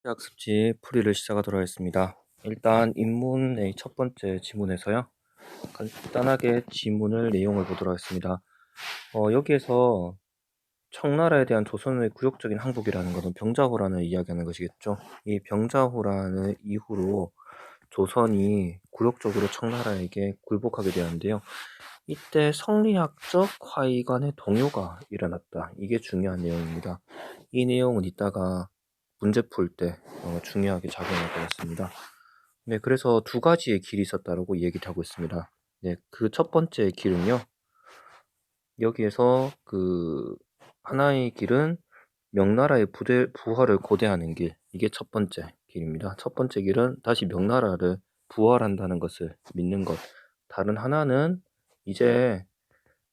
학습지 풀이를 시작하도록 하겠습니다. 일단 인문의 첫 번째 지문에서요. 간단하게 지문을 내용을 보도록 하겠습니다. 여기에서 청나라에 대한 조선의 굴욕적인 항복이라는 것은 병자호란을 이야기하는 것이겠죠. 이 병자호란을 이후로 조선이 굴욕적으로 청나라에게 굴복하게 되었는데요. 이때 성리학적 화의관의 동요가 일어났다. 이게 중요한 내용입니다. 이 내용은 이따가 문제 풀 때 중요하게 작용할 것 같습니다. 네, 그래서 두 가지의 길이 있었다고 얘기를 하고 있습니다. 네, 그 첫 번째 길은요. 여기에서 그 하나의 길은 명나라의 부활을 고대하는 길. 이게 첫 번째 길입니다. 첫 번째 길은 다시 명나라를 부활한다는 것을 믿는 것. 다른 하나는 이제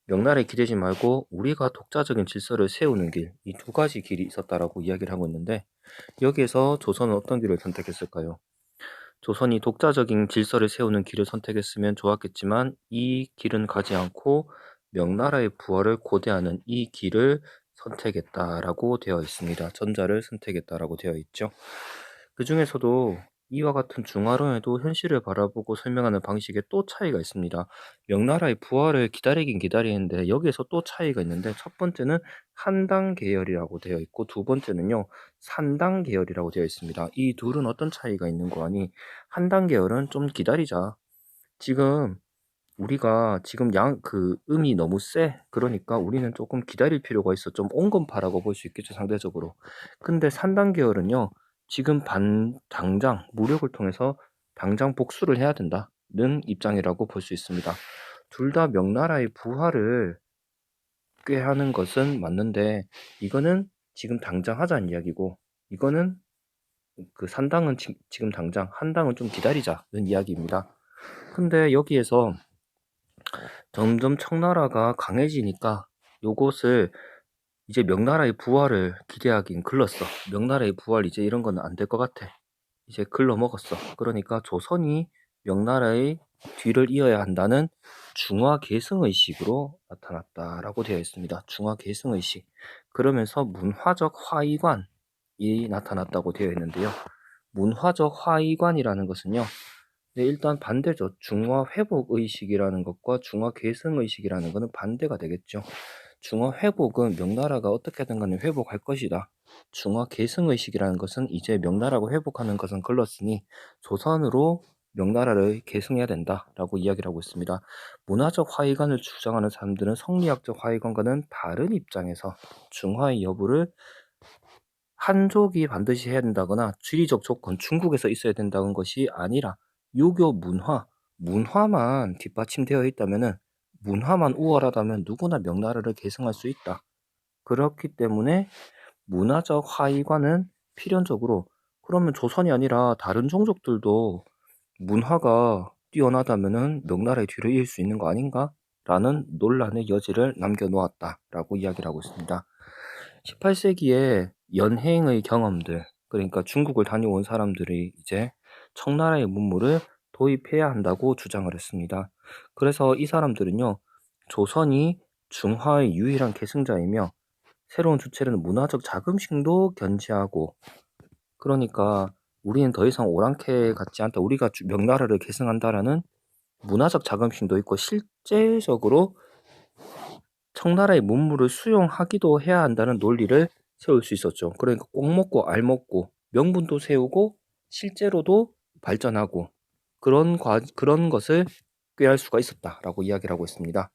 명나라에 기대지 말고 우리가 독자적인 질서를 세우는 길. 이 두 가지 길이 있었다라고 이야기를 하고 있는데 여기에서 조선은 어떤 길을 선택했을까요? 조선이 독자적인 질서를 세우는 길을 선택했으면 좋았겠지만 이 길은 가지 않고 명나라의 부활을 고대하는 이 길을 선택했다라고 되어 있습니다. 전자를 선택했다라고 되어 있죠. 그 중에서도 이와 같은 중화론에도 현실을 바라보고 설명하는 방식에 또 차이가 있습니다. 명나라의 부활을 기다리긴 기다리는데 여기에서 또 차이가 있는데 첫 번째는 한당 계열이라고 되어 있고 두 번째는요 산당 계열이라고 되어 있습니다. 이 둘은 어떤 차이가 있는 거 아니? 한당 계열은 좀 기다리자. 지금 우리가 지금 음이 너무 세. 그러니까 우리는 조금 기다릴 필요가 있어. 좀 온건파라고 볼 수 있겠죠, 상대적으로. 근데 산당 계열은요, 지금 당장 무력을 통해서 당장 복수를 해야 된다는 입장이라고 볼 수 있습니다. 둘 다 명나라의 부활을 꾀하는 것은 맞는데, 이거는 지금 당장 하자는 이야기고, 이거는 그 산당은 지금 당장, 한당은 좀 기다리자는 이야기입니다. 근데 여기에서 점점 청나라가 강해지니까 요것을 이제 명나라의 부활을 기대하긴 글렀어. 명나라의 부활 이제 이런 건 안 될 것 같아. 이제 글러 먹었어. 그러니까 조선이 명나라의 뒤를 이어야 한다는 중화계승의식으로 나타났다라고 되어 있습니다. 중화계승의식. 그러면서 문화적 화의관이 나타났다고 되어 있는데요. 문화적 화의관이라는 것은요. 네, 일단 반대죠. 중화회복의식이라는 것과 중화계승의식이라는 것은 반대가 되겠죠. 중화회복은 명나라가 어떻게든 간에 회복할 것이다. 중화계승의식이라는 것은 이제 명나라가 회복하는 것은 글렀으니 조선으로 명나라를 계승해야 된다라고 이야기를 하고 있습니다. 문화적 화의관을 주장하는 사람들은 성리학적 화의관과는 다른 입장에서 중화의 여부를 한족이 반드시 해야 된다거나 지리적 조건, 중국에서 있어야 된다는 것이 아니라 유교 문화만 뒷받침되어 있다면은 문화만 우월하다면 누구나 명나라를 계승할 수 있다. 그렇기 때문에 문화적 화의관은 필연적으로 그러면 조선이 아니라 다른 종족들도 문화가 뛰어나다면은 명나라의 뒤를 이을 수 있는 거 아닌가? 라는 논란의 여지를 남겨놓았다라고 이야기를 하고 있습니다. 18세기에 연행의 경험들, 그러니까 중국을 다녀온 사람들이 이제 청나라의 문물을 도입해야 한다고 주장을 했습니다. 그래서 이 사람들은요, 조선이 중화의 유일한 계승자이며 새로운 주체는 문화적 자금식도 견지하고, 그러니까 우리는 더 이상 오랑캐 같지 않다. 우리가 명나라를 계승한다라는 문화적 자금식도 있고 실제적으로 청나라의 문물을 수용하기도 해야 한다는 논리를 세울 수 있었죠. 그러니까 꼭 먹고 알 먹고 명분도 세우고 실제로도 발전하고 그런 것을 꾀할 수가 있었다라고 이야기를 하고 있습니다.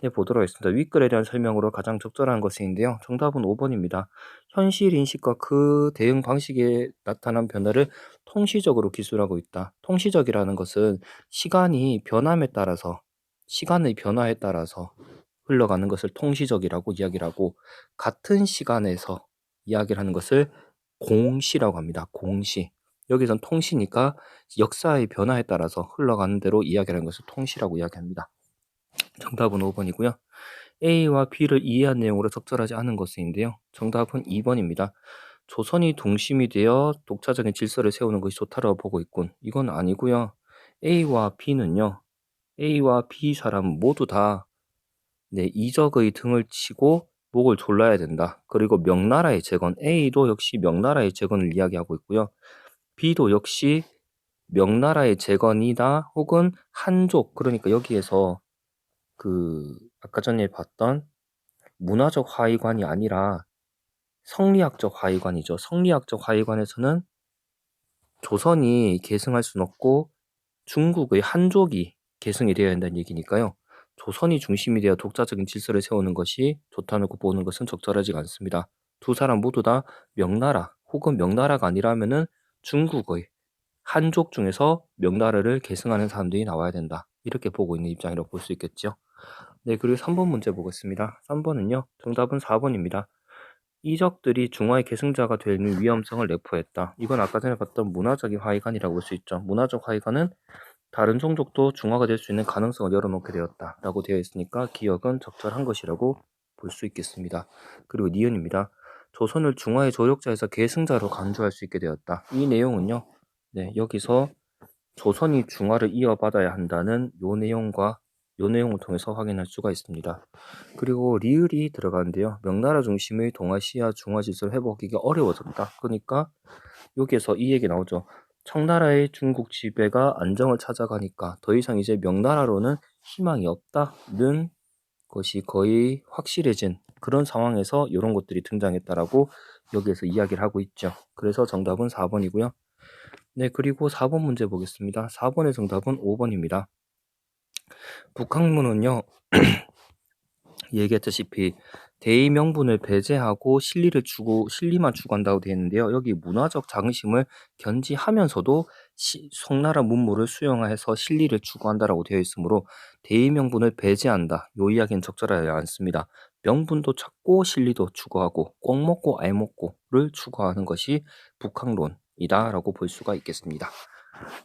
네, 보도록 하겠습니다. 윗글에 대한 설명으로 가장 적절한 것인데요. 정답은 5번입니다. 현실 인식과 그 대응 방식에 나타난 변화를 통시적으로 기술하고 있다. 통시적이라는 것은 시간의 변화에 따라서 흘러가는 것을 통시적이라고 이야기를 하고 같은 시간에서 이야기를 하는 것을 공시라고 합니다. 공시. 여기선 통시니까 역사의 변화에 따라서 흘러가는 대로 이야기를 하는 것을 통시라고 이야기합니다. 정답은 5번이고요. A와 B를 이해한 내용으로 적절하지 않은 것인데요. 정답은 2번입니다. 조선이 동심이 되어 독자적인 질서를 세우는 것이 좋다고 보고 있군. 이건 아니고요. A와 B 사람 모두 다 네, 이적의 등을 치고 목을 졸라야 된다. 그리고 명나라의 재건, A도 역시 명나라의 재건을 이야기하고 있고요. B도 역시 명나라의 재건이다 혹은 한족, 그러니까 여기에서 아까 전에 봤던 문화적 화의관이 아니라 성리학적 화의관이죠. 성리학적 화의관에서는 조선이 계승할 수는 없고 중국의 한족이 계승이 되어야 한다는 얘기니까요. 조선이 중심이 되어 독자적인 질서를 세우는 것이 좋다고 보는 것은 적절하지가 않습니다. 두 사람 모두 다 명나라 혹은 명나라가 아니라면은 중국의 한족 중에서 명나라를 계승하는 사람들이 나와야 된다. 이렇게 보고 있는 입장이라고 볼 수 있겠죠. 네, 그리고 3번 문제 보겠습니다. 3번은요. 정답은 4번입니다. 이적들이 중화의 계승자가 되는 위험성을 내포했다. 이건 아까 전에 봤던 문화적인 화의관이라고 볼 수 있죠. 문화적 화의관은 다른 종족도 중화가 될 수 있는 가능성을 열어놓게 되었다라고 되어 있으니까 기억은 적절한 것이라고 볼 수 있겠습니다. 그리고 니은입니다. 조선을 중화의 조력자에서 계승자로 간주할 수 있게 되었다. 이 내용은요. 네, 여기서 조선이 중화를 이어받아야 한다는 요 내용을 통해서 확인할 수가 있습니다. 그리고 리을이 들어가는데요. 명나라 중심의 동아시아 중화 질서를 회복하기가 어려워졌다. 그러니까 여기에서 이 얘기 나오죠. 청나라의 중국 지배가 안정을 찾아가니까 더 이상 이제 명나라로는 희망이 없다는 것이 거의 확실해진 그런 상황에서 이런 것들이 등장했다라고 여기에서 이야기를 하고 있죠. 그래서 정답은 4번이고요. 네, 그리고 4번 문제 보겠습니다. 4번의 정답은 5번입니다. 북학문은요, 얘기했다시피 대의 명분을 배제하고 실리만 추구한다고 되어 있는데요. 여기 문화적 자긍심을 견지하면서도 송나라 문물을 수용해서 실리를 추구한다라고 되어 있으므로 대의 명분을 배제한다. 요 이야기는 적절하지 않습니다. 명분도 찾고 실리도 추구하고 꼭 먹고 알 먹고를 추구하는 것이 북학론이다라고 볼 수가 있겠습니다.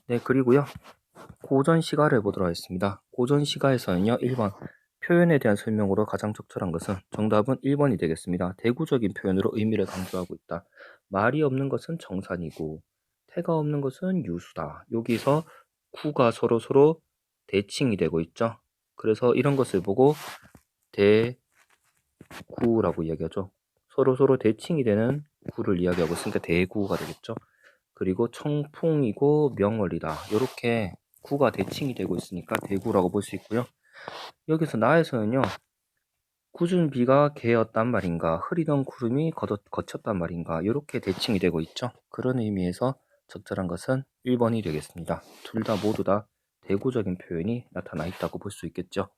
네, 그리고요. 고전 시가를 보도록 하겠습니다. 고전 시가에서는요. 1번 표현에 대한 설명으로 가장 적절한 것은 정답은 1번이 되겠습니다. 대구적인 표현으로 의미를 강조하고 있다. 말이 없는 것은 정산이고 태가 없는 것은 유수다. 여기서 구가 서로 대칭이 되고 있죠. 그래서 이런 것을 보고 대구라고 이야기하죠. 서로 대칭이 되는 구를 이야기하고 있으니까 대구가 되겠죠. 그리고 청풍이고 명월이다. 이렇게 구가 대칭이 되고 있으니까 대구라고 볼 수 있고요. 여기서 나에서는요. 꾸준 비가 개었단 말인가, 흐리던 구름이 거쳤단 말인가, 이렇게 대칭이 되고 있죠. 그런 의미에서 적절한 것은 1번이 되겠습니다. 둘 다 모두 다 대구적인 표현이 나타나 있다고 볼 수 있겠죠.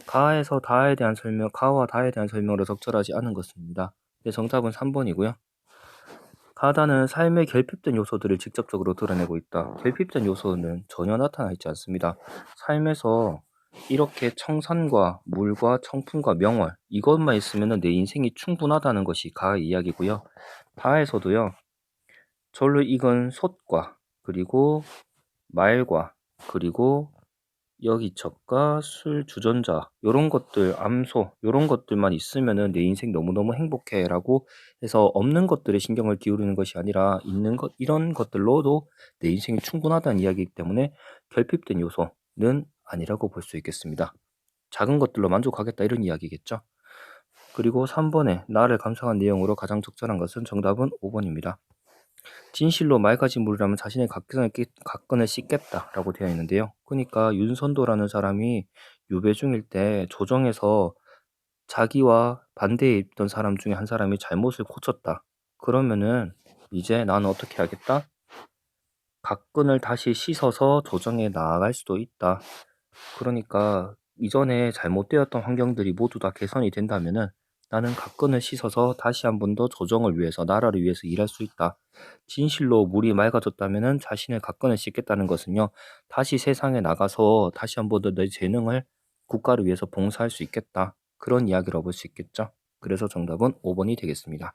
가와 다에 대한 설명으로 적절하지 않은 것입니다. 네, 정답은 3번이고요. 가다는 삶의 결핍된 요소들을 직접적으로 드러내고 있다. 결핍된 요소는 전혀 나타나 있지 않습니다. 삶에서 이렇게 청산과 물과 청풍과 명월 이것만 있으면 내 인생이 충분하다는 것이 가의 이야기고요. 다에서도요. 절로 익은 솥과 그리고 말과 그리고 여기저과 술 주전자 요런 것들 암소 요런 것들만 있으면은 내 인생 너무너무 행복해라고 해서 없는 것들에 신경을 기울이는 것이 아니라 있는 것 이런 것들로도 내 인생이 충분하다는 이야기이기 때문에 결핍된 요소는 아니라고 볼 수 있겠습니다. 작은 것들로 만족하겠다 이런 이야기겠죠. 그리고 3번에 나를 감상한 내용으로 가장 적절한 것은 정답은 5번입니다. 진실로 맑아진 물이라면 자신의 각근을 씻겠다라고 되어 있는데요. 그러니까 윤선도라는 사람이 유배 중일 때 조정에서 자기와 반대에 있던 사람 중에 한 사람이 잘못을 고쳤다. 그러면은 이제 나는 어떻게 하겠다? 각근을 다시 씻어서 조정에 나아갈 수도 있다. 그러니까 이전에 잘못되었던 환경들이 모두 다 개선이 된다면은 나는 각근을 씻어서 다시 한 번 더 조정을 위해서 나라를 위해서 일할 수 있다. 진실로 물이 맑아졌다면은 자신의 각근을 씻겠다는 것은요. 다시 세상에 나가서 다시 한 번 더 내 재능을 국가를 위해서 봉사할 수 있겠다. 그런 이야기라고 볼 수 있겠죠. 그래서 정답은 5번이 되겠습니다.